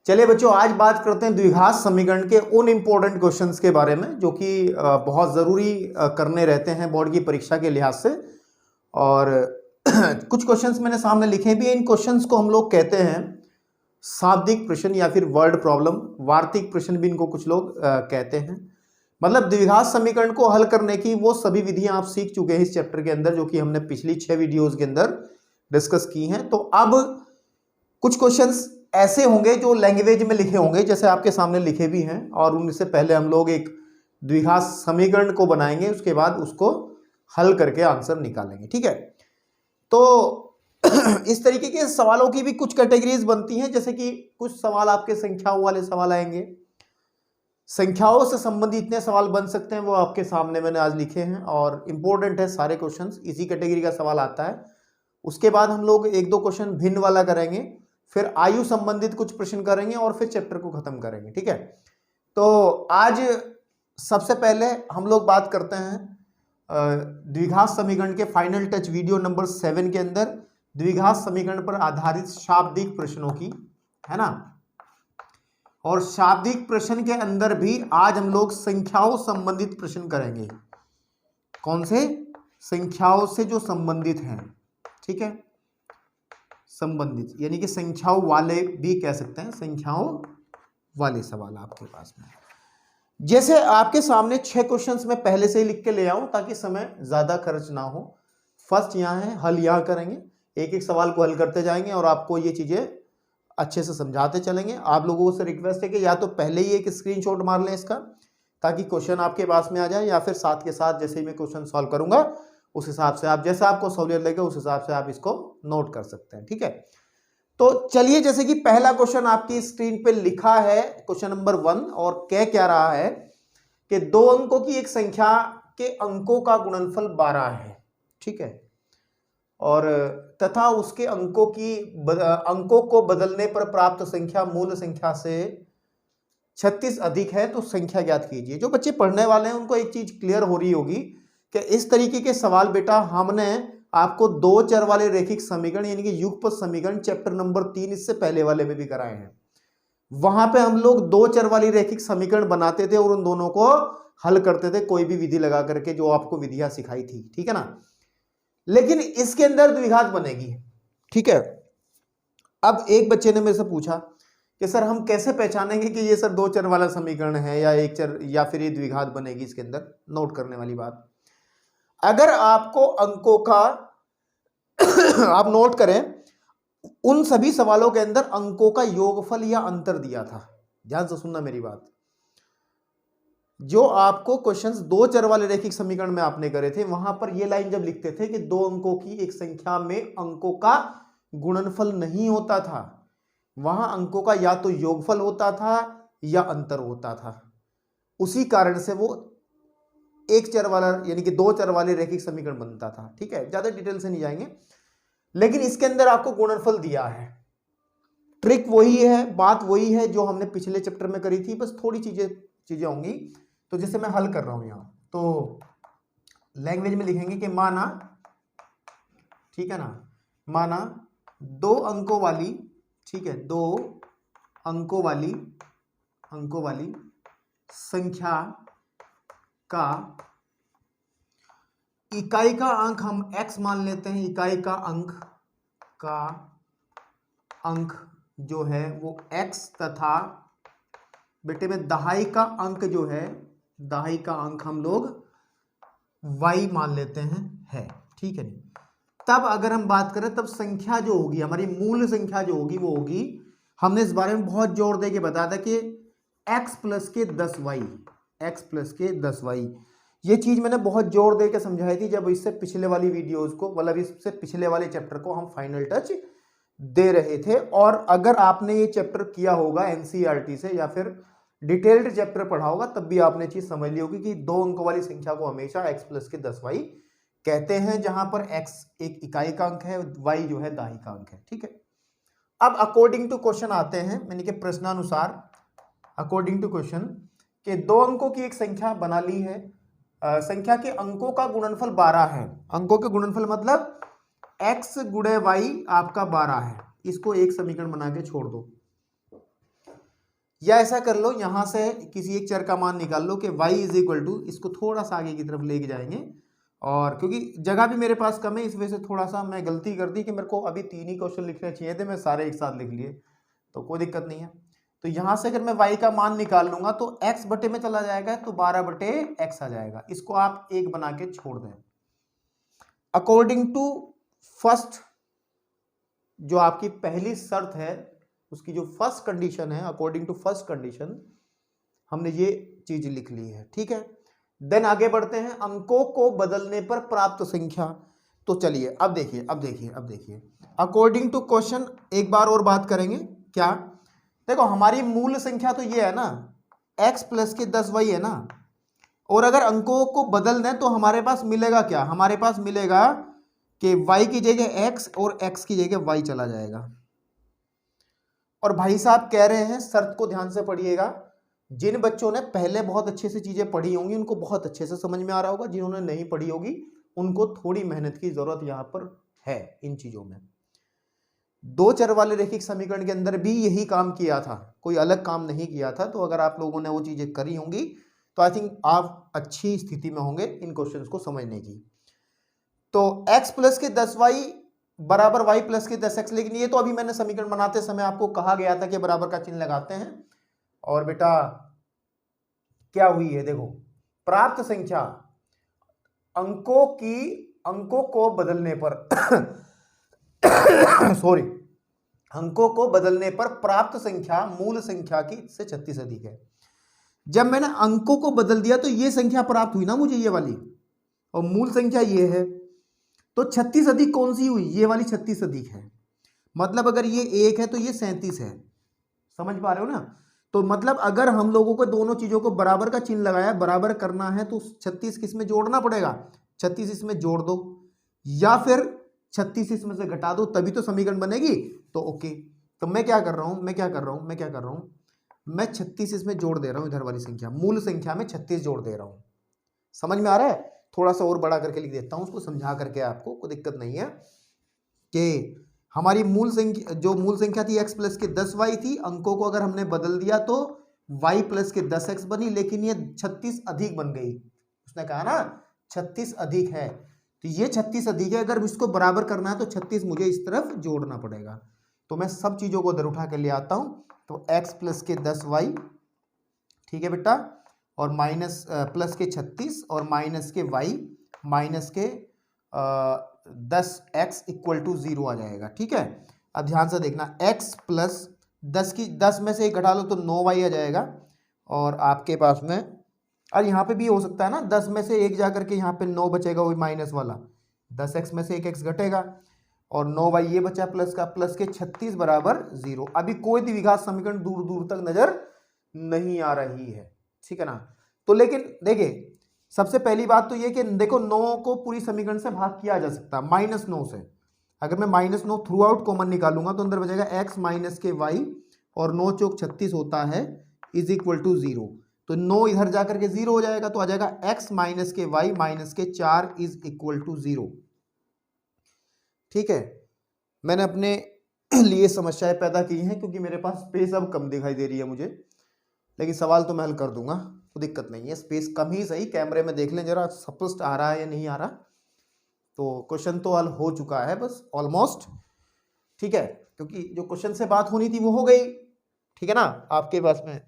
चलिए बच्चों, आज बात करते हैं द्विघात समीकरण के उन इंपॉर्टेंट क्वेश्चंस के बारे में जो कि बहुत ज़रूरी करने रहते हैं बोर्ड की परीक्षा के लिहाज से। और कुछ क्वेश्चंस मैंने सामने लिखे भी हैं। इन क्वेश्चंस को हम लोग कहते हैं शाब्दिक प्रश्न या फिर वर्ड प्रॉब्लम, वार्तिक प्रश्न भी इनको कुछ लोग कहते हैं। मतलब द्विघात समीकरण को हल करने की वो सभी विधियां आप सीख चुके हैं इस चैप्टर के अंदर, जो कि हमने पिछली 6 वीडियोज के अंदर डिस्कस की हैं। तो अब कुछ क्वेश्चंस ऐसे होंगे जो लैंग्वेज में लिखे होंगे, जैसे आपके सामने लिखे भी हैं, और उनसे पहले हम लोग एक द्विघात समीकरण को बनाएंगे, उसके बाद उसको हल करके आंसर निकालेंगे। ठीक है, तो इस तरीके के सवालों की भी कुछ कैटेगरीज बनती हैं। जैसे कि कुछ सवाल आपके संख्याओं वाले सवाल आएंगे, संख्याओं से संबंधित इतने सवाल बन सकते हैं, वो आपके सामने मैंने आज लिखे हैं और इंपॉर्टेंट है सारे क्वेश्चंस, इसी कैटेगरी का सवाल आता है। उसके बाद हम लोग एक दो क्वेश्चन भिन्न वाला करेंगे, फिर आयु संबंधित कुछ प्रश्न करेंगे और फिर चैप्टर को खत्म करेंगे। ठीक है, तो आज सबसे पहले हम लोग बात करते हैं द्विघात समीकरण के फाइनल टच वीडियो नंबर 7 के अंदर द्विघात समीकरण पर आधारित शाब्दिक प्रश्नों की, है ना। और शाब्दिक प्रश्न के अंदर भी आज हम लोग संख्याओं संबंधित प्रश्न करेंगे। कौन से? संख्याओं से जो संबंधित हैं। ठीक है, संबंधित यानी कि संख्याओं वाले भी कह सकते हैं, संख्याओं वाले सवाल आपके पास में। जैसे आपके सामने 6 क्वेश्चंस मैं पहले से ही लिख के ले आऊं ताकि समय ज्यादा खर्च ना हो। फर्स्ट यहाँ है, हल यहाँ करेंगे, एक एक सवाल को हल करते जाएंगे और आपको ये चीजें अच्छे से समझाते चलेंगे। आप लोगों से रिक्वेस्ट है कि या तो पहले ही एक स्क्रीनशॉट मार लें इसका, ताकि क्वेश्चन आपके पास में आ जाए, या फिर साथ के साथ जैसे ही मैं क्वेश्चन सॉल्व करूंगा उस हिसाब से आप, जैसा आपको सहूलियत लगे उस हिसाब से आप इसको नोट कर सकते हैं। ठीक है, तो चलिए, जैसे कि पहला क्वेश्चन आपकी स्क्रीन पे लिखा है, क्वेश्चन नंबर 1, और कह क्या रहा है कि 2 अंकों की एक संख्या के अंकों का गुणनफल 12 है। ठीक है, और तथा उसके अंकों को बदलने पर प्राप्त संख्या मूल संख्या से 36 अधिक है, तो संख्या ज्ञात कीजिए। जो बच्चे पढ़ने वाले हैं उनको एक चीज क्लियर हो रही होगी कि इस तरीके के सवाल बेटा हमने आपको 2 चर वाले रैखिक समीकरण यानी कि युगपत समीकरण चैप्टर नंबर 3 इससे पहले वाले में भी कराए हैं। वहां पे हम लोग 2 चर वाली रैखिक समीकरण बनाते थे और उन दोनों को हल करते थे, कोई भी विधि लगा करके जो आपको विधियां सिखाई थी। ठीक है ना, लेकिन इसके अंदर द्विघात बनेगी। ठीक है, अब एक बच्चे ने मेरे से पूछा कि सर हम कैसे पहचानेंगे कि ये सर 2 चर वाला समीकरण है या 1 चर, या फिर ये द्विघात बनेगी। इसके अंदर नोट करने वाली बात, अगर आपको अंकों का आप नोट करें, उन सभी सवालों के अंदर अंकों का योगफल या अंतर दिया था। ध्यान से सुनना मेरी बात, जो आपको क्वेश्चंस 2 चर वाले रैखिक समीकरण में आपने करे थे, वहां पर ये लाइन जब लिखते थे कि 2 अंकों की एक संख्या में अंकों का गुणनफल नहीं होता था, वहां अंकों का या तो योगफल होता था या अंतर होता था। उसी कारण से वो 1 चर वाला यानी कि 2 चर वाले रैखिक समीकरण बनता था। ठीक है, ज्यादा डिटेल से नहीं जाएंगे, लेकिन इसके अंदर आपको गुणनफल दिया है। ट्रिक वही है, बात वही है जो हमने पिछले चैप्टर में करी थी, बस थोड़ी चीजें होंगी। तो जैसे मैं हल कर रहा हूं यहां, तो लैंग्वेज में लिखेंगे कि माना, ठीक है ना, माना 2 अंकों वाली, ठीक है, 2 अंकों वाली संख्या का इकाई का अंक हम x मान लेते हैं। इकाई का अंक जो है वो x, तथा बेटे में दहाई का अंक जो है, दहाई का अंक हम लोग y मान लेते हैं, है। ठीक है, नहीं तब अगर हम बात करें, तब संख्या जो होगी, हमारी मूल संख्या जो होगी वो होगी, हमने इस बारे में बहुत जोर दे के बताया था कि x प्लस के 10y, ये चीज मैंने बहुत जोर दे के समझाई थी जब इससे पिछले वाली वीडियोस को, मतलब इससे पिछले वाले चैप्टर को हम फाइनल टच दे रहे थे। और अगर आपने ये चैप्टर किया होगा एनसीईआरटी से या फिर डिटेल्ड चैप्टर पढ़ा होगा, तब भी आपने चीज समझ ली होगी कि 2 अंकों वाली संख्या को हमेशा x प्लस के 10y कहते हैं, जहां पर x एक इकाई का अंक है, y जो है दहाई का अंक है। ठीक है, अब अकॉर्डिंग टू क्वेश्चन आते हैं, यानी कि प्रश्नानुसार, अकॉर्डिंग टू क्वेश्चन के 2 अंकों की एक संख्या बना ली है, संख्या के अंकों का गुणनफल 12 है। अंकों के गुणनफल मतलब x गुणे y आपका 12 है। इसको एक समीकरण बना के छोड़ दो। या ऐसा कर लो, यहां से किसी एक चर का मान निकाल लो कि y इज इक्वल टू, इसको थोड़ा सा आगे की तरफ लेके जाएंगे, और क्योंकि जगह भी मेरे पास कम है इस वजह से थोड़ा सा मैं गलती कर दी कि मेरे को अभी 3 ही क्वेश्चन लिखने चाहिए थे, मैं सारे एक साथ लिख लिए, तो कोई दिक्कत नहीं है। तो यहां से अगर मैं y का मान निकाल लूंगा तो x बटे में चला जाएगा, तो 12 बटे x आ जाएगा। इसको आप 1 बना के छोड़ दें। अकॉर्डिंग टू फर्स्ट, जो आपकी पहली शर्त है उसकी जो फर्स्ट कंडीशन है, अकॉर्डिंग टू फर्स्ट कंडीशन हमने ये चीज लिख ली है, ठीक है। देन आगे बढ़ते हैं, अंकों को बदलने पर प्राप्त संख्या। तो चलिए अब देखिए अकॉर्डिंग टू क्वेश्चन एक बार और बात करेंगे। क्या, देखो हमारी मूल संख्या तो ये है ना, x प्लस के 10y है ना, और अगर अंकों को बदल दें तो हमारे पास मिलेगा क्या, हमारे पास मिलेगा कि y की जगह x और x की जगह y चला जाएगा। और भाई साहब कह रहे हैं, शर्त को ध्यान से पढ़िएगा, जिन बच्चों ने पहले बहुत अच्छे से चीजें पढ़ी होंगी उनको बहुत अच्छे से समझ में आ रहा होगा, जिन्होंने नहीं पढ़ी होगी उनको थोड़ी मेहनत की जरूरत यहां पर है इन चीजों में। दो चर वाले रैखिक समीकरण के अंदर भी यही काम किया था, कोई अलग काम नहीं किया था। तो अगर आप लोगों ने वो चीजें करी होंगी तो आई थिंक आप अच्छी स्थिति में होंगे इन क्वेश्चंस को समझने की। तो x प्लस के 10y बराबर y प्लस के 10x, लेकिन ये तो अभी मैंने समीकरण बनाते समय आपको कहा गया था कि बराबर का चिन्ह लगाते हैं। और बेटा क्या हुई है, देखो प्राप्त संख्या अंकों को बदलने पर सॉरी, अंकों को बदलने पर प्राप्त संख्या मूल संख्या की से 36 अधिक है। जब मैंने अंकों को बदल दिया तो ये संख्या प्राप्त हुई ना मुझे, ये वाली, और मूल संख्या ये है, तो 36 अधिक कौन सी हुई, ये वाली 36 अधिक है। मतलब अगर ये 1 है तो ये 37 है, समझ पा रहे हो ना। तो मतलब अगर हम लोगों को दोनों चीजों को बराबर का चिन्ह लगाया, बराबर करना है, तो 36 किसमें जोड़ना पड़ेगा, 36 इसमें जोड़ दो, या फिर 36 इसमें से घटा दो, तभी तो समीकरण बनेगी। तो ओके, तो मैं क्या कर रहा हूं, मैं 36 इसमें जोड़ दे रहा हूं, इधर वाली संख्या मूल संख्या में 36 जोड़ दे रहा हूं। समझ में आ रहा है, थोड़ा सा और बड़ा करके लिख देता हूं, उसको समझा करके, आपको कोई दिक्कत नहीं है। कि हमारी मूल संख्या थी x प्लस के 10y थी, अंकों को अगर हमने बदल दिया तो y प्लस के 10x बनी, लेकिन ये 36 अधिक बन गई। उसने कहा ना 36 अधिक है, तो ये 36 अधिक है, अगर इसको बराबर करना है तो 36 मुझे इस तरफ जोड़ना पड़ेगा। तो मैं सब चीजों को उधर उठा कर ले आता हूं, तो x प्लस के 10y, ठीक है बेटा, और माइनस प्लस के 36 और माइनस के y माइनस के 10x इक्वल टू 0 आ जाएगा, ठीक है। अब ध्यान से देखना, x प्लस 10 में से 1 घटा लो तो 9y आ जाएगा, और आपके पास में, और यहाँ पे भी हो सकता है ना, 10 में से 1 जाकर के यहाँ पे 9 बचेगा, वही माइनस वाला, 10x में से 1x घटेगा, और 9y ये बचा प्लस का, प्लस के 36 बराबर 0। अभी कोई द्विघात समीकरण दूर दूर तक नजर नहीं आ रही है, ठीक है ना। तो लेकिन देखिए, सबसे पहली बात तो ये कि देखो 9 को पूरी समीकरण से भाग किया जा सकता है -9 से। अगर मैं -9 थ्रू आउट कॉमन निकालूंगा तो अंदर बचेगा x माइनस के y, और 9 चौक 36 होता है, इज इक्वल टू 0। तो 9 इधर जाकर के 0 हो जाएगा, तो आ जाएगा x माइनस के y माइनस के 4 इज इक्वल टू 0, ठीक है। मैंने अपने लिए समस्याएं पैदा की हैं क्योंकि मेरे पास स्पेस अब कम दिखाई दे रही है मुझे, लेकिन सवाल तो मैं हल कर दूंगा, तो दिक्कत नहीं है, स्पेस कम ही सही। कैमरे में देख लें जरा स्पष्ट आ रहा है या नहीं आ रहा। तो क्वेश्चन तो हल हो चुका है बस ऑलमोस्ट, ठीक है, क्योंकि जो क्वेश्चन से बात होनी थी वो हो गई, ठीक है ना आपके पास में।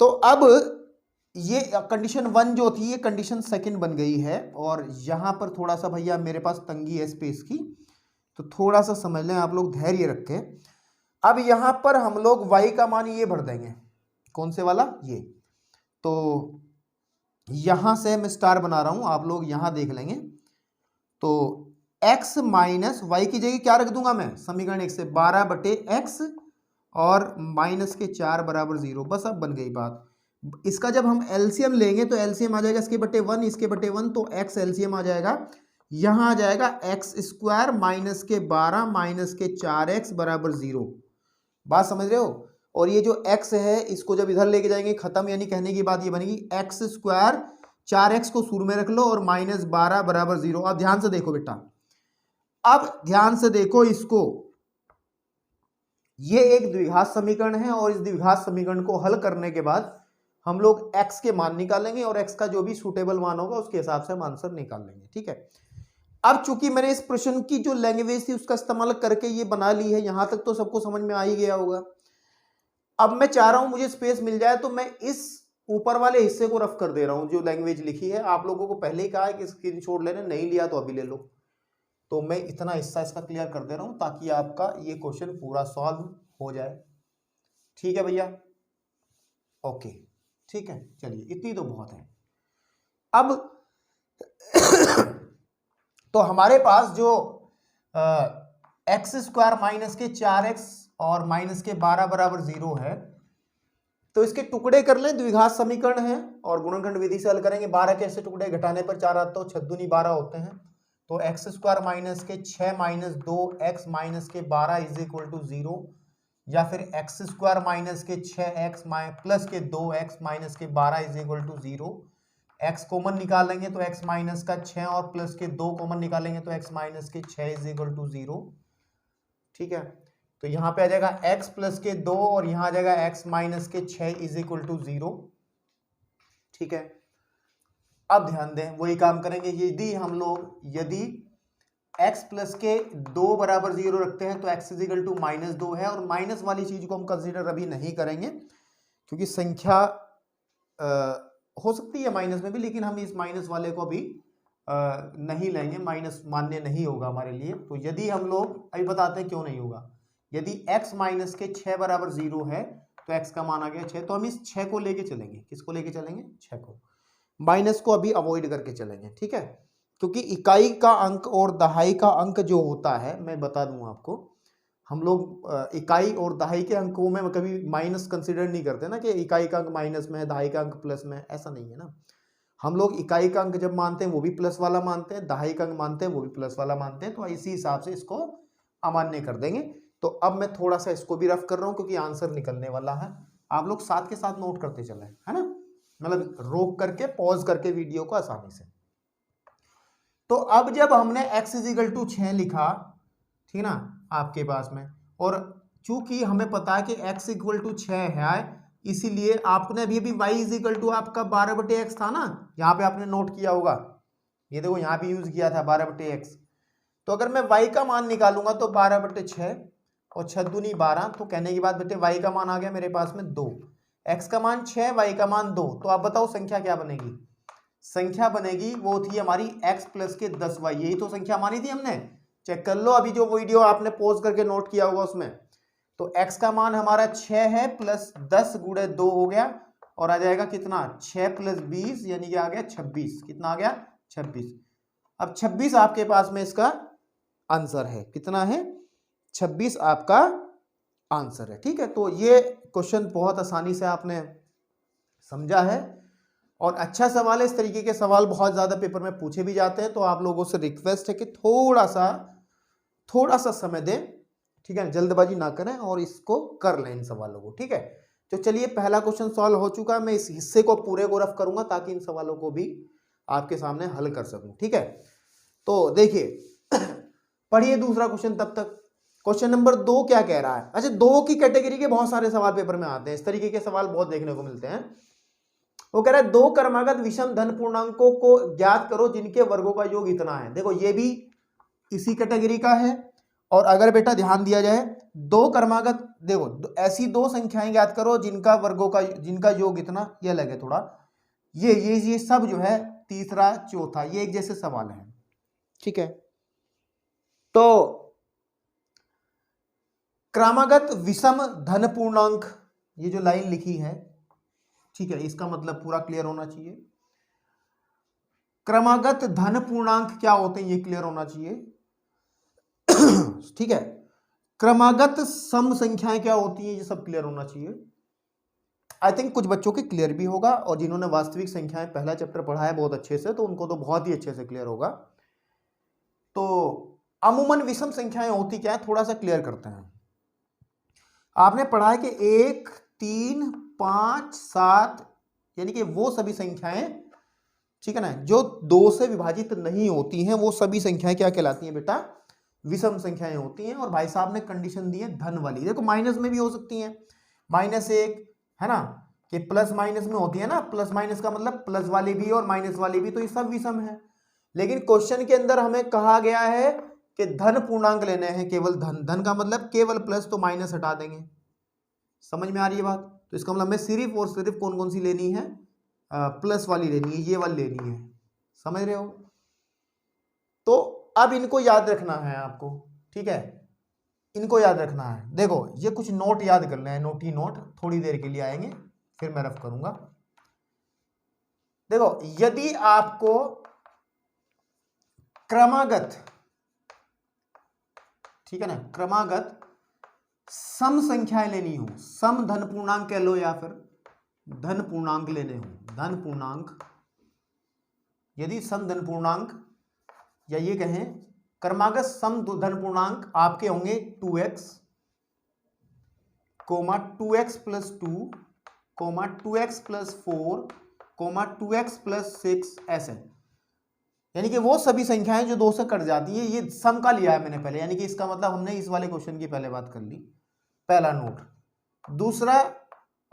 तो अब ये कंडीशन 1 जो थी, ये कंडीशन 2 बन गई है, और यहां पर थोड़ा सा भैया मेरे पास तंगी है स्पेस की, तो थोड़ा सा समझ लें आप लोग, धैर्य रखें। अब यहां पर हम लोग y का मान ये भर देंगे, कौन से वाला, ये। तो यहां से मैं स्टार बना रहा हूं, आप लोग यहां देख लेंगे। तो x माइनस वाई की जगह क्या रख दूंगा मैं, समीकरण 1 से 12 बटे x और माइनस के 4 बराबर 0, बस अब बन गई बात। इसका जब हम एलसीएम लेंगे तो एलसीएम आ जाएगा इसके बटे 1, इसके बटे 1, तो x एलसीएम आ जाएगा, यहां आ जाएगा x स्क्वायर माइनस के 12 माइनस के 4x बराबर 0। बात समझ रहे हो। और ये जो x है इसको जब इधर लेके जाएंगे खत्म, यानी कहने की बात ये बनेगी x स्क्वायर, 4x को शुरू में रख लो और माइनस 12 बराबर 0। अब ध्यान से देखो बेटा, अब ध्यान से देखो इसको, ये एक द्विघात समीकरण है और इस द्विघात समीकरण को हल करने के बाद हम लोग x के मान निकालेंगे और x का जो भी सूटेबल मान होगा उसके हिसाब से हम आंसर निकाल लेंगे। ठीक है, अब चूंकि मैंने इस प्रश्न की जो लैंग्वेज थी उसका इस्तेमाल करके ये बना ली है, यहां तक तो सबको समझ में आ ही गया होगा। अब मैं चाह रहा हूं मुझे स्पेस मिल जाए तो मैं इस ऊपर वाले हिस्से को रफ कर दे रहा हूं जो लैंग्वेज लिखी है। आप लोगों को पहले ही कहा है कि स्क्रीनशॉट लेने, नहीं लिया तो अभी ले लो। तो मैं इतना हिस्सा इसका क्लियर कर दे रहा हूं ताकि आपका ये क्वेश्चन पूरा सॉल्व हो जाए। ठीक है भैया, ओके, ठीक है, चलिए इतनी तो बहुत है। अब तो हमारे पास जो एक्स स्क्वायर माइनस के 4x और माइनस के 12 बराबर 0 है, तो इसके टुकड़े कर लें, द्विघात समीकरण है और गुणनखंड विधि से हल करेंगे। 12 के ऐसे टुकड़े घटाने पर 4 आता है, 6 दूनी 12 होते हैं। तो एक्स स्क्वायर माइनस के 6 माइनस 2x माइनस के 12 इज इक्वल टू 0, या फिर एक्स स्क्वायर माइनस के 6x प्लस के 2x माइनस के 12 is equal to 0। x common निकालेंगे तो x माइनस का 6 और प्लस के 2 कॉमन निकालेंगे तो x माइनस के 6 इज इक्वल टू 0। ठीक है, तो यहां पे आ जाएगा x प्लस के 2 और यहां आ जाएगा x माइनस के 6 इज इक्वल टू 0। ठीक है, अब ध्यान दें, वही काम करेंगे। यदि x प्लस के 2 बराबर 0 रखते हैं तो x is equal to minus 2 है, और माइनस वाली चीज को हम कंसीडर अभी नहीं करेंगे क्योंकि संख्या हो सकती है माइनस में भी, लेकिन हम इस माइनस वाले को अभी नहीं लेंगे, माइनस मान्य नहीं होगा हमारे लिए। तो यदि हम लोग अभी बताते हैं क्यों नहीं होगा। यदि x माइनस के 6 बराबर 0 है तो x का मान आ गया 6, तो हम इस 6 को लेके चलेंगे। किसको लेके चलेंगे? 6 को, माइनस को अभी अवॉइड करके चलेंगे। ठीक है, क्योंकि इकाई का अंक और दहाई का अंक जो होता है, मैं बता दूं आपको, हम लोग इकाई और दहाई के अंकों में कभी माइनस कंसीडर नहीं करते ना, कि इकाई का अंक माइनस में है, दहाई का अंक प्लस में है, ऐसा नहीं है ना। हम लोग इकाई का अंक जब मानते हैं वो भी प्लस वाला मानते हैं, दहाई का अंक मानते हैं वो भी प्लस वाला मानते हैं। तो इसी हिसाब से इसको अमान्य कर देंगे। तो अब मैं थोड़ा सा इसको भी रफ कर रहा हूं क्योंकि आंसर निकलने वाला है। आप लोग साथ के साथ नोट करते चले, है ना, मतलब रोक करके पॉज करके वीडियो को आसानी से। तो अब जब हमने x इज इक्वल टू 6 लिखा, ठीक ना, आपके पास में, और चूंकि हमें पता है कि x इक्वल टू 6 है, इसीलिए आपने अभी y इज इक्वल टू आपका 12/x था ना, यहाँ पे आपने नोट किया होगा, ये देखो यहाँ पे यूज किया था 12/x। तो अगर मैं y का मान निकालूंगा तो 12/6 और 6 दूनी 12, तो कहने की बात बेटे y का मान आ गया मेरे पास में 2, x का मान 6, y का मान 2। तो आप बताओ संख्या क्या बनेगी? संख्या बनेगी वो थी हमारी x प्लस के 10y, यही तो संख्या मानी थी हमने। चेक कर लो अभी जो वीडियो आपने पॉज करके नोट किया होगा उसमें। तो x का मान हमारा 6 है, प्लस 10 गुणे 2 हो गया, और आ जाएगा कितना? 6 प्लस 20 यानी कि आ गया 26। कितना आ गया? 26। अब 26 आपके पास में इसका आंसर है। कितना है? 26 आपका आंसर है। ठीक है, तो ये क्वेश्चन बहुत आसानी से आपने समझा है और अच्छा सवाल है। इस तरीके के सवाल बहुत ज्यादा पेपर में पूछे भी जाते हैं, तो आप लोगों से रिक्वेस्ट है कि थोड़ा सा समय दें, ठीक है, जल्दबाजी ना करें और इसको कर लें इन सवालों को। ठीक है, तो चलिए पहला क्वेश्चन सॉल्व हो चुका है। मैं इस हिस्से को पूरे को रफ करूंगा ताकि इन सवालों को भी आपके सामने हल कर सकूं। ठीक है, तो देखिए पढ़िए दूसरा क्वेश्चन तब तक। क्वेश्चन नंबर 2 क्या कह रहा है? अच्छा, 2 की कैटेगरी के बहुत सारे सवाल पेपर में आते हैं, इस तरीके के सवाल बहुत देखने को मिलते हैं। वो कह रहा है 2 क्रमागत विषम धन पूर्णांकों को ज्ञात करो जिनके वर्गों का योग इतना है। देखो ये भी इसी कैटेगरी का है। और अगर बेटा ध्यान दिया जाए, 2 क्रमागत, देखो ऐसी 2 संख्याएं ज्ञात करो जिनका योग इतना, ये अलग है थोड़ा, ये सब जो है तीसरा चौथा ये एक जैसे सवाल है। ठीक है, तो क्रमागत विषम धन पूर्णांक, ये जो लाइन लिखी है, ठीक है, इसका मतलब पूरा क्लियर होना चाहिए। क्रमागत धन पूर्णांक क्या होते हैं ये क्लियर होना चाहिए। ठीक है, क्रमागत सम संख्याएं क्या होती हैं ये सब क्लियर होना चाहिए। आई थिंक कुछ बच्चों के क्लियर भी होगा, और जिन्होंने वास्तविक संख्याएं पहला चैप्टर पढ़ा है बहुत अच्छे से, तो उनको तो बहुत ही अच्छे से क्लियर होगा। तो अमूमन विषम संख्याएं होती क्या है, थोड़ा सा क्लियर करते हैं। आपने पढ़ा है कि 1, 3, 5, 7 यानी कि वो सभी संख्याएं, ठीक है ना, जो 2 से विभाजित नहीं होती हैं, वो सभी संख्याएं क्या कहलाती हैं बेटा? विषम संख्याएं होती हैं। और भाई साहब ने कंडीशन दी है धन वाली। देखो माइनस में भी हो सकती हैं, -1 है ना, कि प्लस माइनस में होती है ना, प्लस माइनस का मतलब प्लस वाली भी और माइनस वाली भी, तो ये सब विषम है। लेकिन क्वेश्चन के अंदर हमें कहा गया है कि धन पूर्णांक लेने हैं, केवल धन। धन का मतलब केवल प्लस, तो माइनस हटा देंगे। समझ में आ रही है बात? तो इसका मतलब हमें सिर्फ और सिर्फ कौन कौन सी लेनी है, प्लस वाली लेनी है, ये वाली लेनी है। समझ रहे हो? तो अब इनको याद रखना है आपको, ठीक है, इनको याद रखना है। देखो ये कुछ नोट याद करना है, नोट ही नोट, थोड़ी देर के लिए आएंगे फिर मैं रफ करूंगा। देखो यदि आपको क्रमागत, ठीक है ना, क्रमागत सम संख्याएं लेनी हो, सम धन पूर्णांक कह लो या फिर धन पूर्णांक लेने हो, धन पूर्णांक, यदि सम धन पूर्णांक या ये कहें क्रमागत सम धन पूर्णांक आपके होंगे 2x, 2x plus 2, 2x plus 4, 2x plus 6, ऐसे, यानी कि वो सभी संख्याएं जो 2 से कट जाती है, ये सम का लिया है मैंने पहले, यानी कि इसका मतलब हमने इस वाले क्वेश्चन की पहले बात कर ली, पहला नोट। दूसरा,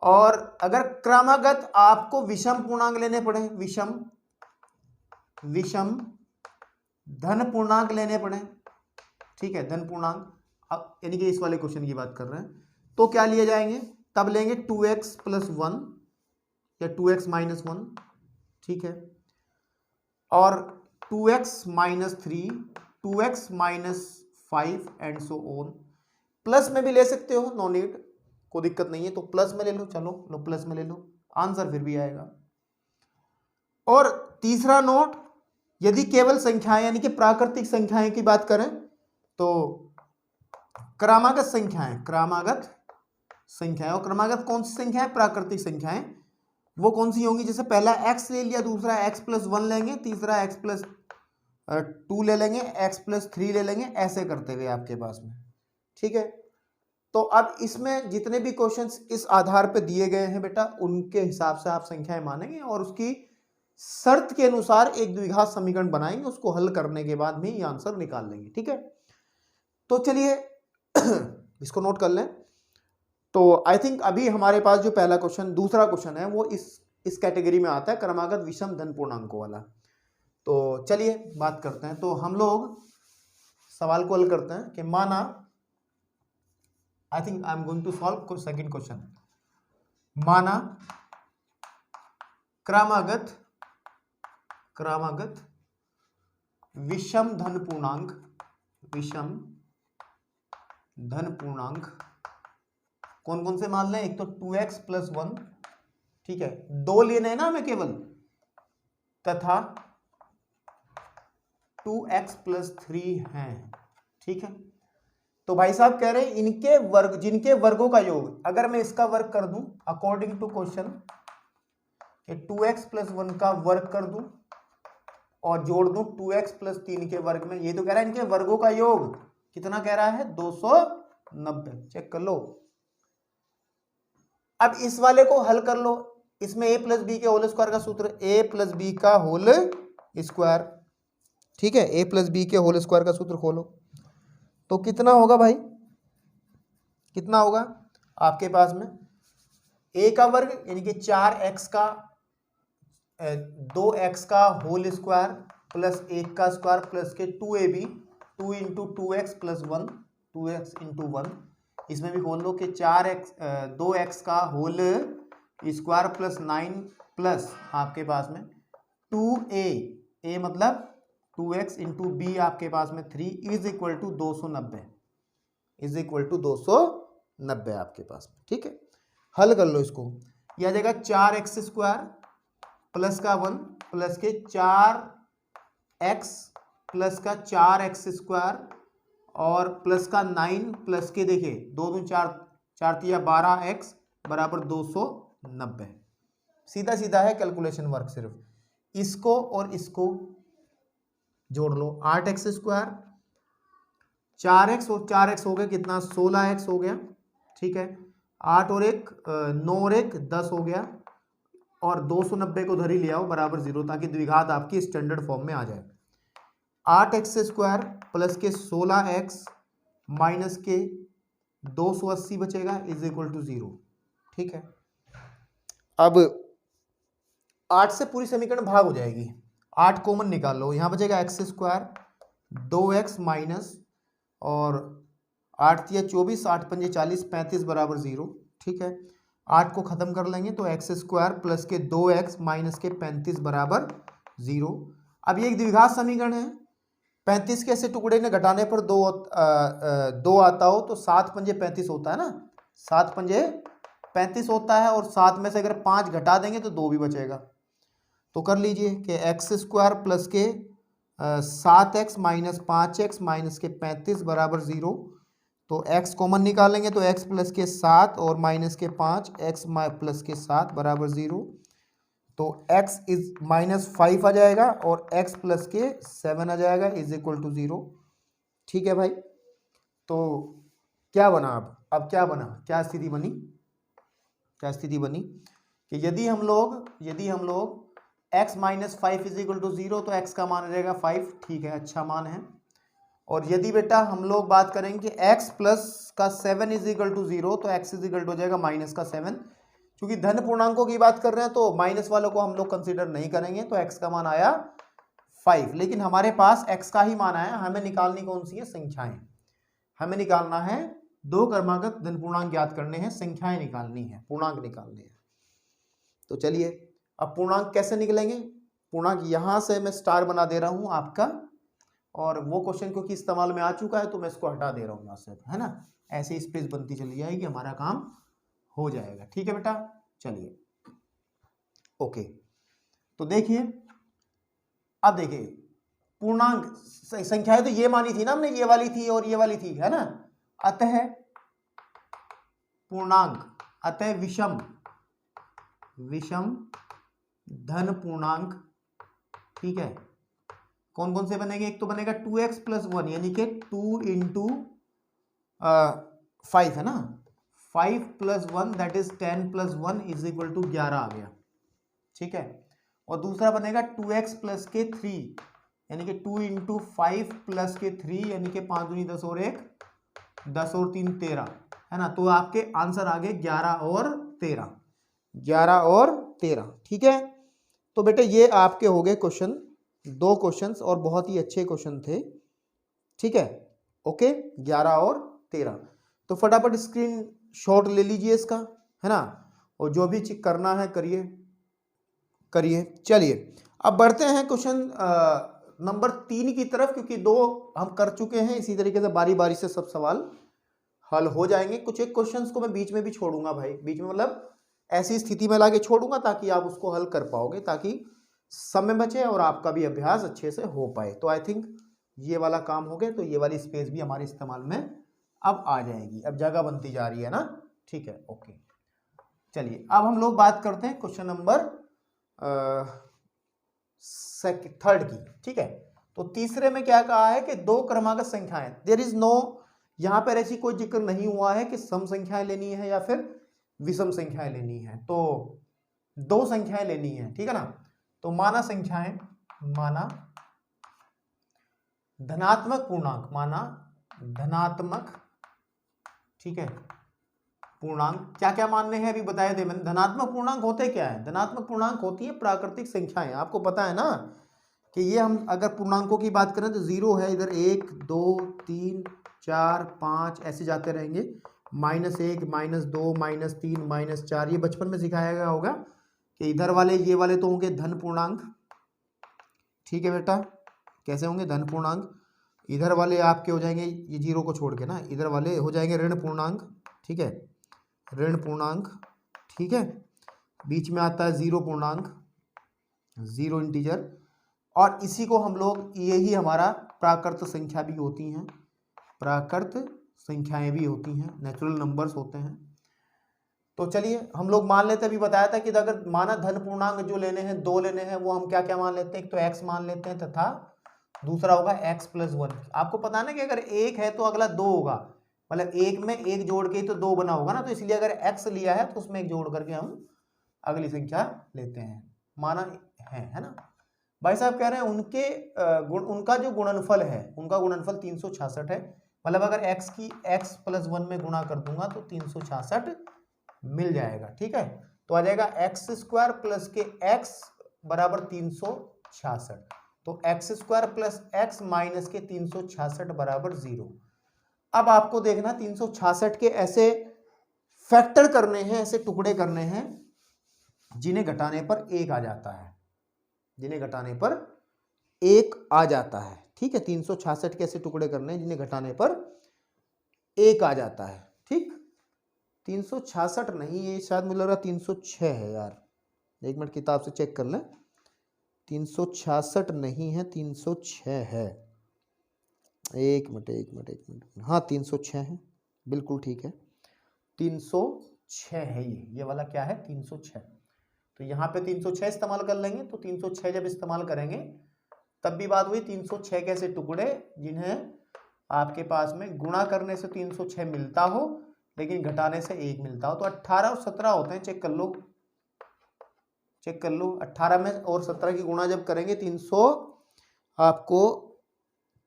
और अगर क्रमागत आपको विषम पूर्णांक लेने पड़े, विषम धन पूर्णांक लेने पड़े, ठीक है, धन पूर्णांक, अब यानी कि इस वाले क्वेश्चन की बात कर रहे हैं, तो क्या लिए जाएंगे? तब लेंगे 2x प्लस 1 या 2x माइनस 1, ठीक है, और 2x minus 3, 2x minus 5 and so on. Plus में भी ले सकते हो, नो नीड, कोई दिक्कत नहीं है, तो प्लस में ले लो, चलो लो प्लस में ले लो, आंसर फिर भी आएगा। और तीसरा नोट, यदि केवल संख्याएं यानी कि प्राकृतिक संख्याएं की बात करें, तो क्रमागत संख्याएं, क्रमागत संख्याएं, और क्रमागत कौन सी संख्याएं? प्राकृतिक संख्याएं। वो कौन सी होंगी? जैसे पहला x ले लिया, दूसरा x प्लस 1 लेंगे, तीसरा x प्लस 2 ले लेंगे, x प्लस 3 ले लेंगे, ऐसे करते हुए आपके पास में, ठीक है। तो अब इसमें जितने भी क्वेश्चंस इस आधार पे दिए गए हैं बेटा, उनके हिसाब से आप संख्याएं मानेंगे और उसकी शर्त के अनुसार एक द्विघात समीकरण बनाएंगे, उसको हल करने के बाद भी ये आंसर निकाल लेंगे, ठीक है। तो चलिए इसको नोट कर लें। तो आई थिंक अभी हमारे पास जो पहला क्वेश्चन, दूसरा क्वेश्चन है, वो इस कैटेगरी में आता है, क्रमागत विषम धन पूर्णांकों वाला। तो चलिए बात करते हैं। तो हम लोग सवाल को हल करते हैं कि माना, I think I am going to solve second question. माना क्रमागत विषम धन पूर्णांक, विषम धन पूर्णांक कौन कौन से मान लें? एक तो 2x प्लस 1, ठीक है, 2 लेने हैं ना हमें केवल, तथा 2x प्लस 3 हैं, ठीक है। तो भाई साहब कह रहे हैं इनके वर्ग, जिनके वर्गों का योग, अगर मैं इसका वर्ग कर दूं according to question, 2x plus 1 का वर्ग कर दूं और जोड़ दूं 2x प्लस 3 के वर्ग में, ये तो कह रहा है इनके वर्गों का योग कितना कह रहा है? 290। चेक कर लो। अब इस वाले को हल कर लो, इसमें a प्लस बी के होल स्क्वायर का सूत्र, a प्लस बी का होल स्क्वायर, ठीक है, a प्लस बी के होल स्क्वायर का सूत्र खोलो, तो कितना होगा भाई? कितना होगा आपके पास में? a का वर्ग यानी कि 4x का 2x का होल स्क्वायर प्लस 1 का स्क्वायर प्लस के 2ab, 2 into 2x plus 1, 2x into 1, इसमें भी खोल लो कि 2x का होल स्क्वायर प्लस 9 प्लस आपके पास में 2a, a मतलब 2x इंटू बी आपके पास में 3 is equal to 290, is equal to 290 आपके पास में, ठीक है। हल कर लो इसको, यह आ जाएगा 4x स्क्वायर प्लस का 1 प्लस के 4x प्लस का 4x स्क्वायर और प्लस का 9 प्लस के, देखिए 2 दूनी 4, 4 तिया 12x बराबर 290। सीधा सीधा है कैलकुलेशन वर्क, सिर्फ इसको और इसको जोड़ लो, 8x स्क्वायर, 4x और 4x हो गया कितना? 16x हो गया, ठीक है, 8 और 1 9 और 1 10 हो गया, और 290 को धरी ले आओ बराबर 0, ताकि द्विघात आपकी स्टैंडर्ड फॉर्म में आ जाए। 8x² प्लस के 16x माइनस के 280 बचेगा इज इक्वल टू 0। ठीक है, अब 8 से पूरी समीकरण भाग हो जाएगी, 8 कॉमन निकाल लो, यहाँ बचेगा x² 2x माइनस और 8 या 24, 8 पंजे 40, 35 बराबर 0। ठीक है, 8 को खत्म कर लेंगे तो x² प्लस के 2x माइनस के 35 बराबर 0। अब ये एक द्विघात समीकरण है, 35 के ऐसे टुकड़े ने घटाने पर 2 आता हो तो 7 पंजे 35 होता है ना, 7 पंजे 35 होता है, और 7 में से अगर 5 घटा देंगे तो 2 भी बचेगा। तो कर लीजिए कि x² प्लस के 7x माइनस 5x माइनस के 35 बराबर 0। तो x कॉमन निकालेंगे तो x प्लस के 7 और माइनस के 5, x प्लस के 7 बराबर 0। तो x इज -5 आ जाएगा और x प्लस के 7 आ जाएगा इज इक्वल टू 0। ठीक है भाई, तो क्या बना अब क्या बना, क्या स्थिति बनी, क्या स्थिति बनी कि यदि हम लोग x minus 5 is equal to 0 तो x का मान रहेगा 5। ठीक है, अच्छा मान है। और यदि बेटा हम लोग बात करेंगे x प्लस का 7 इज इक्वल टू 0 तो x इज इक्वल टू हो जाएगा -7। क्योंकि धन पूर्णांकों की बात कर रहे हैं तो माइनस वालों को हम लोग कंसीडर नहीं करेंगे, तो x का मान आया 5। लेकिन हमारे पास x का ही मान आया, हमें निकालनी कौन सी है, संख्याएं। हमें निकालना है दो क्रमागत धन पूर्णांक ज्ञात करने हैं, संख्याएं निकालनी है, पूर्णांक निकालने हैं। तो चलिए अब पूर्णांक कैसे निकलेंगे, पूर्णांक यहां से मैं स्टार बना दे रहा हूं आपका, और वो क्वेश्चन क्योंकि इस्तेमाल में आ चुका है तो मैं इसको हटा दे रहा हूँ यहाँ से, है ना, ऐसे स्पेस बनती चली जाएगी, हमारा काम हो जाएगा। ठीक है बेटा, चलिए ओके। तो देखिए, अब देखिए पूर्णांक संख्याएं तो ये मानी थी ना हमने, ये वाली थी और ये वाली थी, है ना। अतः पूर्णांक, अतः विषम धन पूर्णांक। ठीक है, कौन कौन से बनेंगे, एक तो बनेगा 2x प्लस 1 यानी कि 2 इंटू 5 है ना, 5 plus 1 that is 10 plus 1 is equal to 11 आ गया। ठीक है, और दूसरा बनेगा 2x प्लस के 3 यानी कि 2 इंटू 5 प्लस के 3 यानी कि 5 दूनी 10 और 1 10 और 3 13, है ना। तो आपके आंसर आ गए 11 और 13, 11 और 13। ठीक है, तो बेटे ये आपके हो गए क्वेश्चन, 2 क्वेश्चंस और बहुत ही अच्छे क्वेश्चन थे। ठीक है, ओके, 11 और 13। तो फटाफट स्क्रीन शॉट ले लीजिए इसका, है ना, और जो भी चेक करना है करिए करिए। चलिए अब बढ़ते हैं क्वेश्चन नंबर 3 की तरफ, क्योंकि 2 हम कर चुके हैं, इसी तरीके से बारी बारी से सब सवाल हल हो जाएंगे। कुछ एक क्वेश्चंस को मैं बीच में भी छोड़ूंगा भाई, बीच में मतलब ऐसी स्थिति में लाके छोड़ूंगा ताकि आप उसको हल कर पाओगे, ताकि समय बचे और आपका भी अभ्यास अच्छे से हो पाए। तो आई थिंक ये वाला काम हो गया, तो ये वाली स्पेस भी हमारे इस्तेमाल में अब आ जाएगी, अब जगह बनती जा रही है ना। ठीक है, ओके। चलिए अब हम लोग बात करते हैं क्वेश्चन नंबर 3 की। ठीक है, तो तीसरे में क्या कहा है कि 2 क्रमागत संख्याएं, देयर इज नो, यहां पर ऐसी कोई जिक्र नहीं हुआ है कि सम संख्याएं लेनी है या फिर विषम संख्याएं लेनी है, तो 2 संख्याएं लेनी है। ठीक है ना, तो माना संख्याएं, माना धनात्मक पूर्णांक, माना धनात्मक, ठीक है, पूर्णांक। क्या क्या मानने हैं अभी बताए थे मैंने। धनात्मक पूर्णांक होते क्या है, धनात्मक पूर्णांक होती है प्राकृतिक संख्याएं। आपको पता है ना कि ये हम अगर पूर्णांकों की बात करें तो 0 है, इधर 1 2 3 4 5 ऐसे जाते रहेंगे, -1 -2 -3 -4। ये बचपन में सिखाया गया होगा कि इधर वाले ये वाले तो होंगे धन पूर्णांक। ठीक है बेटा, कैसे होंगे, धन पूर्णांक। इधर वाले आपके हो जाएंगे, ये 0 को छोड़ के ना, इधर वाले हो जाएंगे ऋण पूर्णांक। ठीक है, ऋण पूर्णांक। ठीक है, बीच में आता है 0 पूर्णांक, 0 इंटीजर, और इसी को हम लोग, यही हमारा प्राकृत संख्या भी होती हैं, प्राकृत संख्याएं भी होती हैं, नेचुरल नंबर्स होते हैं। तो चलिए हम लोग मान लेते हैं, अभी बताया था कि अगर माना धन पूर्णांक जो लेने हैं, 2 लेने हैं, वो हम क्या क्या मान लेते हैं, एक तो x मान लेते हैं तथा दूसरा होगा x प्लस 1। आपको पता है ना कि अगर 1 है तो अगला 2 होगा, मतलब 1 में 1 जोड़ के तो 2 बना होगा ना, तो इसलिए अगर x लिया है तो उसमें 1 जोड़ करके हम अगली संख्या लेते हैं, माना है ना। भाई साहब कह रहे हैं उनका जो गुणनफल है, उनका गुणनफल 366 है। मतलब अगर x की x + 1 में गुणा कर दूंगा तो 366 मिल जाएगा। ठीक है, तो आ जाएगा x² + के x बराबर 366। तो x² + x माइनस के 366 बराबर 0। अब आपको देखना 366 के ऐसे फैक्टर करने हैं, ऐसे टुकड़े करने हैं जिन्हें घटाने पर 1 आ जाता है, जिन्हें घटाने पर 1 आ जाता है। ठीक है, 366 के ऐसे टुकड़े करने हैं जिन्हें घटाने पर 1 आ जाता है। ठीक, 366 नहीं है, शायद मुझे लग रहा 306 है यार, एक मिनट किताब से चेक कर लें। 366 नहीं है, 306 है। एक मिनट, हाँ 306 है, बिल्कुल ठीक है, 306 है। ये वाला क्या है, 306। तो यहाँ पे 306 इस्तेमाल कर लेंगे। तो 306 जब इस्तेमाल करेंगे तब भी बात हुई 306 के ऐसे टुकड़े जिन्हें आपके पास में गुणा करने से 306 मिलता हो लेकिन घटाने से 1 मिलता हो। तो 18 और 17 होते हैं, चेक कर लो, चेक कर लो। 18 में और 17 की गुणा जब करेंगे 300 आपको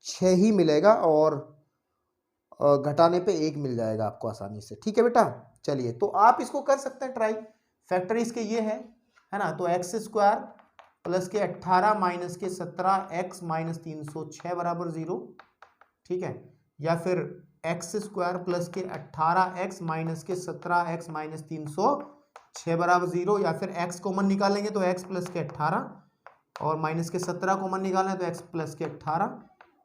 6 ही मिलेगा और घटाने पे 1 मिल जाएगा आपको आसानी से। ठीक है बेटा, चलिए तो आप इसको कर सकते हैं ट्राई। फैक्टर इसके ये है ना, तो x² + के 18 माइनस के 17 x माइनस 306 बराबर 0। ठीक है, या फिर x² + के 18x माइनस के 17x माइनस 306 बराबर 0, या फिर x कॉमन निकालेंगे तो x + के 18 और माइनस के 17 कॉमन निकालें तो x + के 18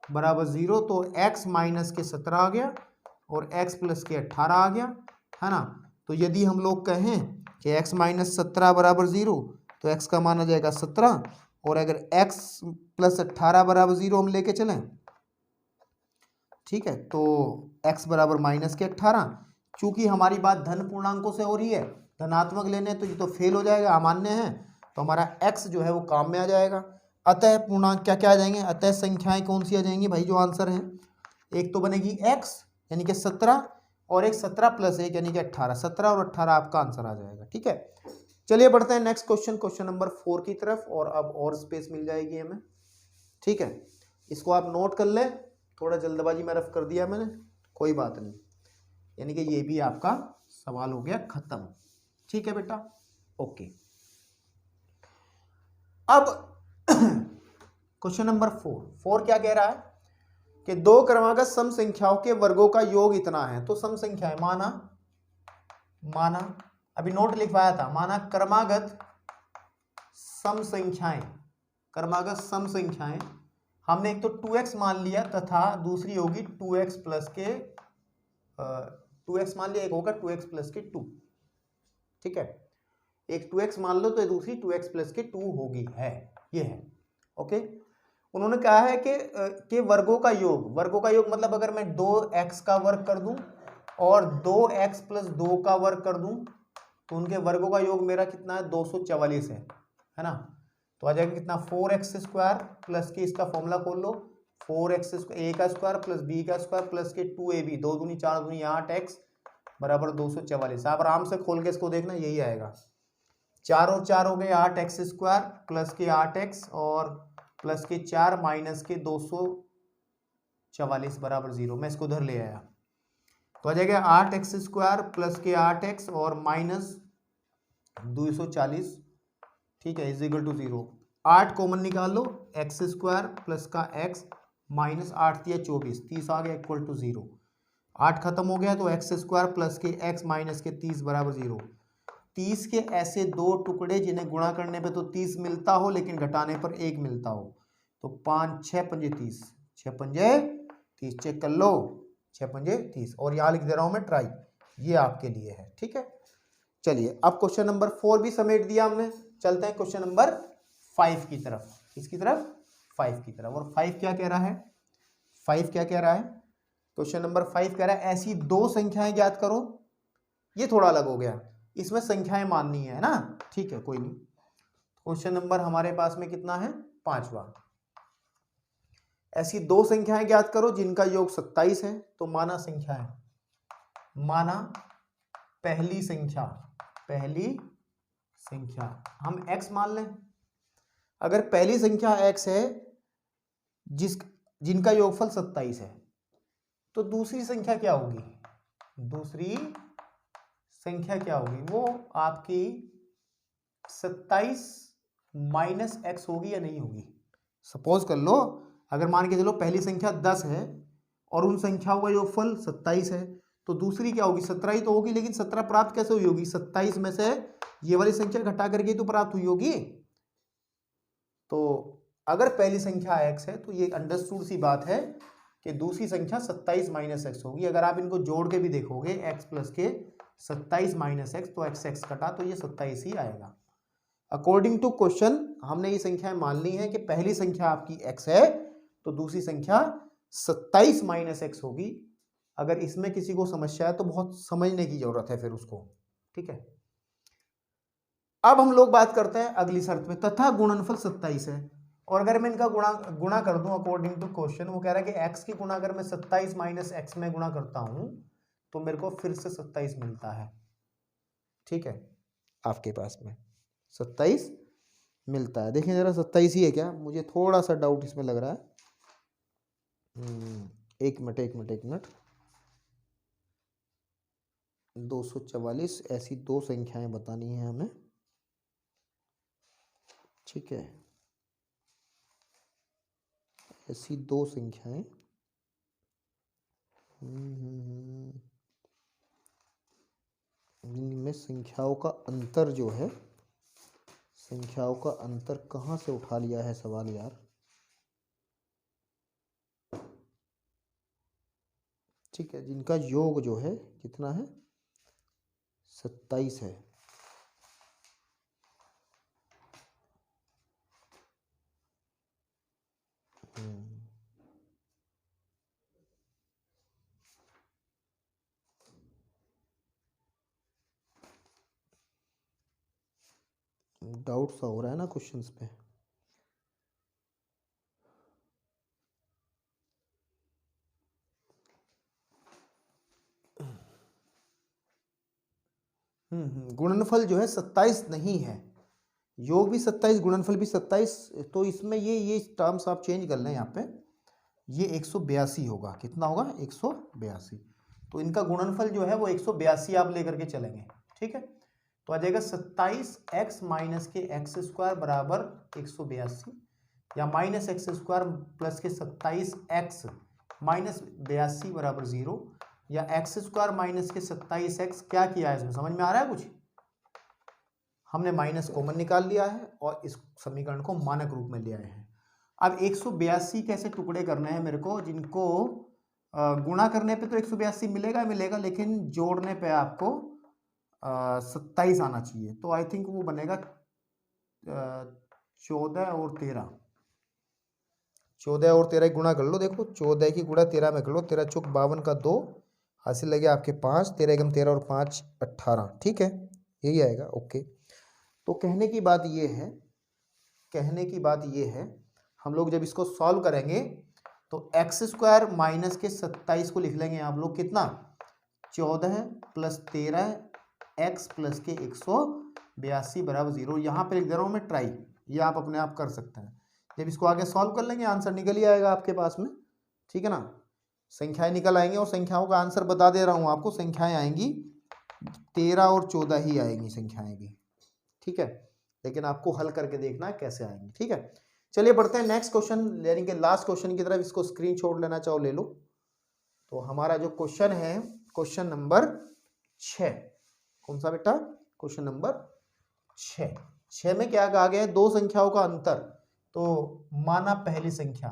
बराबर 0। तो x माइनस के 17 आ गया और x + के 18 आ गया, है ना। तो यदि हम लोग कहें कि x माइनस 17 बराबर 0 तो x का मान आ जाएगा 17, और अगर x + 18 बराबर 0 हम लेके चलें, ठीक है, तो x बराबर माइनस के 18। चूंकि हमारी बात धन पूर्णांकों से हो रही है, धनात्मक लेने तो ये तो फेल हो जाएगा, अमान्य है, तो हमारा x जो है वो काम में आ जाएगा। अतः पूर्णांक क्या क्या आ जाएंगे, अतः संख्याएं कौन सी आ जाएंगी भाई, जो आंसर है, एक तो बनेगी x यानी कि 17 और एक 17 + 1 यानी कि 18। 17 और 18 आपका आंसर आ जाएगा। ठीक है, चलिए बढ़ते हैं नेक्स्ट क्वेश्चन, क्वेश्चन नंबर 4 की तरफ, और अब और स्पेस मिल जाएगी हमें। ठीक है, इसको आप नोट कर ले, थोड़ा जल्दबाजी में रफ कर दिया मैंने, कोई बात नहीं, यानी कि ये भी आपका सवाल हो गया खत्म। ठीक है बेटा, ओके। अब क्वेश्चन नंबर 4 क्या कह रहा है कि दो क्रमागत सम संख्याओं के वर्गों का योग इतना है। तो सम संख्याएं माना अभी नोट लिखवाया था, माना क्रमागत सम संख्याएं, हमने एक तो 2x मान लिया तथा दूसरी होगी 2x + के 2x मान लिया, एक होगा 2x + के 2। ठीक है, एक 2x मान लो तो दूसरी 2x + के 2 होगी, है ये है। ओके, उन्होंने कहा है कि वर्गों का योग मतलब अगर मैं 2x का वर्ग कर दूं और 2x + 2 का वर्ग कर दूं तो उनके वर्गों का योग मेरा कितना है, 244 है ना। तो आ जाएगा कितना, 4x² + के, इसका फॉर्मूला खोल लो, 4x a² + b² + के 2ab, 2 दूनी 4 दूनी 8x बराबर 244। आप आराम से खोल के इसको देखना, यही आएगा। 4 और 4 हो गए 8x² + के 8x और प्लस के 4 माइनस के 244 बराबर 0। मैं इसको उधर ले आया तो आ जाएगा 8x² + के 8x और माइनस 240, ठीक है, = 0। 8 कॉमन निकाल लो, x² + का x माइनस 8 × 24, 30 आ गया = 0। 8 खत्म हो गया तो x² + के x माइनस के 30 बराबर 0। 30 के ऐसे दो टुकड़े जिन्हें गुणा करने पे तो 30 मिलता हो लेकिन घटाने पर 1 मिलता हो। तो 5 6 पंजे 30, 6 पंजे 30, चेक कर लो, 6 पंजे 30, और यहाँ लिख दे रहा हूं मैं ट्राई, ये आपके लिए है। ठीक है, चलिए अब क्वेश्चन नंबर 4 भी समेट दिया हमने, चलते हैं क्वेश्चन नंबर 5 की तरफ। इसकी तरफ, 5 की तरफ। और 5 क्या कह रहा है, 5 क्या कह रहा है, क्वेश्चन नंबर 5 कह रहा है ऐसी दो संख्याएं ज्ञात करो। ये थोड़ा अलग हो गया, इसमें संख्याएं माननी है ना, ठीक है, कोई नहीं। क्वेश्चन नंबर हमारे पास में कितना है, 5वां। ऐसी दो संख्याएं ज्ञात करो जिनका योग 27 है। तो माना संख्या है, माना पहली संख्या हम x मान लें। अगर पहली संख्या x है जिनका योगफल 27 है, तो दूसरी संख्या क्या होगी? दूसरी संख्या क्या होगी? वो आपकी 27 माइनस एक्स होगी या नहीं होगी? सपोज कर लो, अगर मान के चलो पहली संख्या 10 है और उन संख्याओं का योगफल 27 है, तो दूसरी क्या होगी? 17 ही तो होगी, लेकिन 17 प्राप्त कैसे हुई होगी? 27 में से ये वाली संख्या घटा करके तो प्राप्त हुई होगी। तो अगर पहली संख्या x है तो ये अंडरस्टूड सी बात है कि दूसरी संख्या 27 माइनस एक्स होगी। अगर आप इनको जोड़ के भी देखोगे x प्लस के 27 माइनस एक्स, तो x कटा तो ये 27 ही आएगा। अकॉर्डिंग टू क्वेश्चन हमने ये संख्याएं मान ली हैं कि पहली संख्या आपकी x है तो दूसरी संख्या 27 माइनस एक्स होगी। अगर इसमें किसी को समस्या है तो बहुत समझने की जरूरत है फिर उसको, ठीक है। अब हम लोग बात करते हैं अगली शर्त में, तथा गुणनफल 27 है और अगर मैं इनका गुणा कर दूं अकॉर्डिंग टू क्वेश्चन, वो कह रहा है कि x की गुणा अगर मैं 27 माइनस एक्स में गुणा करता हूं तो मेरे को फिर से 27 मिलता है, ठीक है। आपके पास में 27 मिलता है। देखिए जरा 27 ही है क्या? मुझे थोड़ा सा डाउट इसमें लग रहा है। एक मिनट 244 ऐसी दो संख्याएं बतानी है हमें, ठीक है। ऐसी दो संख्याएं इनमें संख्याओं का अंतर जो है, संख्याओं का अंतर कहाँ से उठा लिया है सवाल यार। ठीक है, जिनका योग जो है कितना है? 27 है। डाउट सा हो रहा है ना क्वेश्चंस पे। गुणनफल जो है 27 नहीं है, योग भी 27 गुणनफल भी 27, तो इसमें ये टर्म्स आप चेंज कर लें यहाँ पे, ये 182 होगा। कितना होगा? 182। तो इनका गुणनफल जो है वो 182 आप लेकर के चलेंगे, ठीक है। तो आ जाएगा 27x माइनस के एक्स स्क्वायर बराबर 182, या माइनस एक्स स्क्वायर प्लस के 27x माइनस 82 बराबर 0, या एक्स स्क्वायर माइनस के 27x। क्या किया है इसमें, समझ में आ रहा है कुछ? हमने माइनस कॉमन निकाल लिया है और इस समीकरण को मानक रूप में ले आए हैं। अब 182 कैसे टुकड़े करने हैं मेरे को, जिनको गुणा करने पे तो 182 मिलेगा, लेकिन जोड़ने पे आपको 27 आना चाहिए। तो आई थिंक वो बनेगा 14 और 13। 14 और 13 गुणा कर लो। देखो 14 की गुणा 13 में कर लो, 13 चौक 52 का 2 हासिल लगे आपके 5, 13 एकम 13 और 5 18, ठीक है, यही आएगा। ओके, तो कहने की बात ये है, हम लोग जब इसको सॉल्व करेंगे तो एक्स स्क्वायर माइनस के 27 को लिख लेंगे आप लोग कितना? 14 प्लस 13 एक्स प्लस के 182 बराबर 0। यहाँ पे लिख दे रहा हूँ मैं ट्राई, ये आप अपने आप कर सकते हैं। जब इसको आगे सॉल्व कर लेंगे आंसर निकल ही आएगा आपके पास में, ठीक है ना। संख्याएं निकल आएंगी और संख्याओं का आंसर बता दे रहा हूँ आपको, संख्याएं आएंगी 13 और 14 ही आएंगी संख्याएं भी, ठीक है। लेकिन आपको हल करके देखना है कैसे आएंगी, ठीक है। चलिए बढ़ते हैं नेक्स्ट क्वेश्चन, यानी कि लास्ट क्वेश्चन की तरफ। इसको स्क्रीनशॉट लेना चाहो ले लो। तो हमारा जो क्वेश्चन है क्वेश्चन नंबर 6, कौन सा बेटा? क्वेश्चन नंबर 6 में क्या कहा गया है? दो संख्याओं का अंतर। तो माना पहली संख्या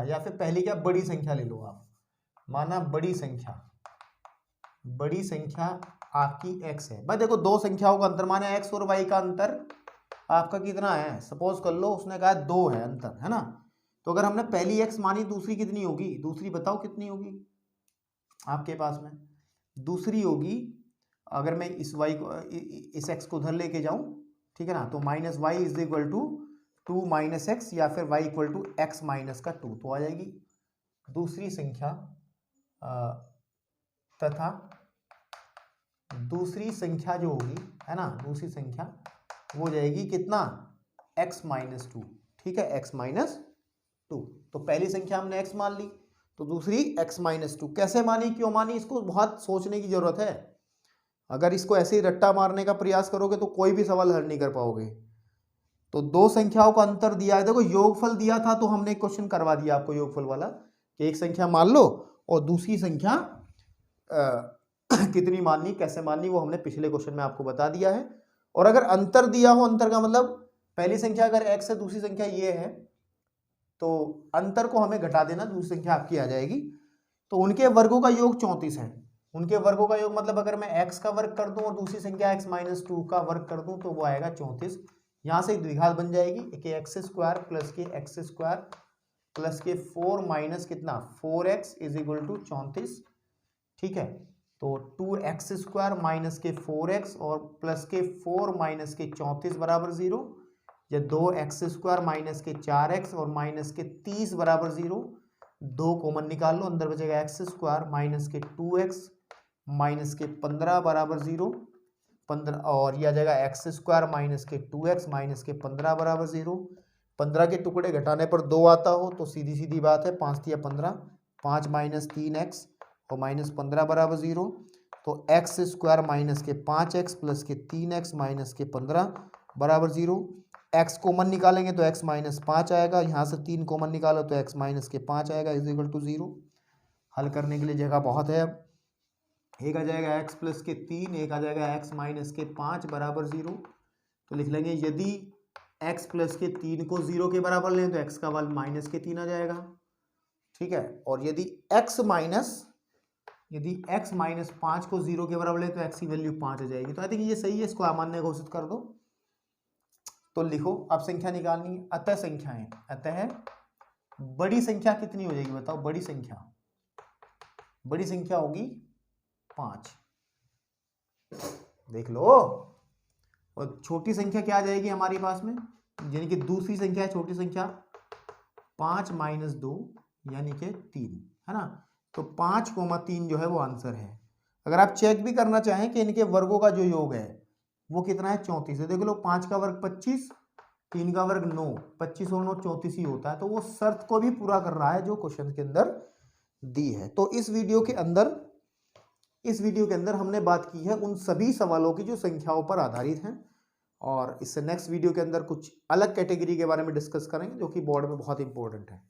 या फिर पहली क्या बड़ी संख्या ले लो आप, माना बड़ी संख्या आपकी x है। भाई देखो दो संख्याओं का अंतर माने x और y का अंतर आपका कितना है? सपोज कर लो उसने कहा 2 है अंतर, है ना। तो अगर हमने पहली x मानी, दूसरी कितनी होगी? दूसरी बताओ कितनी होगी आपके पास में? दूसरी होगी, अगर मैं इस y को इस x को उधर लेके जाऊं, ठीक है ना, तो minus y is equal to 2 minus x, या फिर y equal to x minus का 2, तो आ जाएगी दूसरी संख्या। तथा दूसरी संख्या जो होगी है ना, दूसरी संख्या वो जाएगी कितना, x माइनस 2, ठीक है, x माइनस 2। तो पहली संख्या हमने x मान ली, तो दूसरी x माइनस 2 कैसे मानी, क्यों मानी, इसको बहुत सोचने की जरूरत है। अगर इसको ऐसे ही रट्टा मारने का प्रयास करोगे तो कोई भी सवाल हल नहीं कर पाओगे। तो दो संख्याओं का अंतर दिया है, देखो योगफल दिया था तो हमने क्वेश्चन करवा दिया आपको योगफल वाला, कि एक संख्या मान लो और दूसरी संख्या कितनी माननी, कैसे माननी, वो हमने पिछले क्वेश्चन में आपको बता दिया है। और अगर अंतर दिया हो, अंतर का मतलब पहली संख्या अगर x है, दूसरी संख्या ये है, तो अंतर को हमें घटा देना, दूसरी संख्या आपकी आ जाएगी। तो उनके वर्गों का योग 34 है, उनके वर्गों का योग मतलब अगर मैं x का वर्ग कर दूं और दूसरी संख्या x माइनस 2 का वर्ग कर दूं तो वो आएगा 34। यहां से एक द्विघात बन जाएगी कि एक्स स्क्वायर प्लस के एक्स स्क्वायर प्लस के 4 माइनस कितना 4x इज इक्वल टू 34, ठीक है। तो 2x स्क्वायर माइनस के 4x और प्लस के 4 माइनस के 34 बराबर 0, या 2x स्क्वायर माइनस के 4x और माइनस के 30 बराबर 0, 2 कॉमन निकाल लो, अंदर बचेगा एक्स स्क्वायर माइनस के 2x माइनस के 15 बराबर 0, 15 और यह आ जाएगा एक्स स्क्वायर माइनस के 2x माइनस के 15 बराबर 0। 15 के टुकड़े घटाने पर 2 आता हो तो सीधी सीधी बात है, 5 या 15, 5 माइनस 3x और माइनस 15 बराबर 0। तो एक्स स्क्वायर माइनस के 5x प्लस के 3x माइनस के 15 बराबर 0। x कॉमन निकालेंगे तो x माइनस 5 आएगा, यहाँ से 3 कॉमन निकालो तो x माइनस के 5 आएगा इज इक्वल टू 0। हल करने के लिए जगह बहुत है, अब एक आ जाएगा x प्लस के 3, एक आ जाएगा x माइनस के 5 बराबर 0। तो लिख लेंगे यदि x प्लस के 3 को 0 के बराबर लें तो x का मान माइनस के 3 आ जाएगा, ठीक है। और यदि x माइनस 5 को 0 के बराबर लें तो x की वैल्यू 5 आ जाएगी। तो आई थिंक ये सही है, इसको अमान्य घोषित कर दो। तो लिखो, अब संख्या निकालनी है, अतः संख्याएं, अतः बड़ी संख्या कितनी हो जाएगी बताओ, बड़ी संख्या होगी 5, देख लो। और छोटी संख्या क्या आ जाएगी हमारे पास में, यानी कि दूसरी संख्या है छोटी संख्या 5 माइनस 2 यानी कि 3, है ना। तो 5,3 जो है वो आंसर है। अगर आप चेक भी करना चाहें कि इनके वर्गों का जो योग है वो कितना है, 34 है। देख लो, 5 का वर्ग 25, 3 का वर्ग 9, 25 और 9 34 ही होता है। तो वो शर्त को भी पूरा कर रहा है जो क्वेश्चन के अंदर दी है। तो इस वीडियो के अंदर हमने बात की है उन सभी सवालों की जो संख्याओं पर आधारित हैं, और इससे नेक्स्ट वीडियो के अंदर कुछ अलग कैटेगरी के बारे में डिस्कस करेंगे जो कि बोर्ड में बहुत इंपॉर्टेंट है।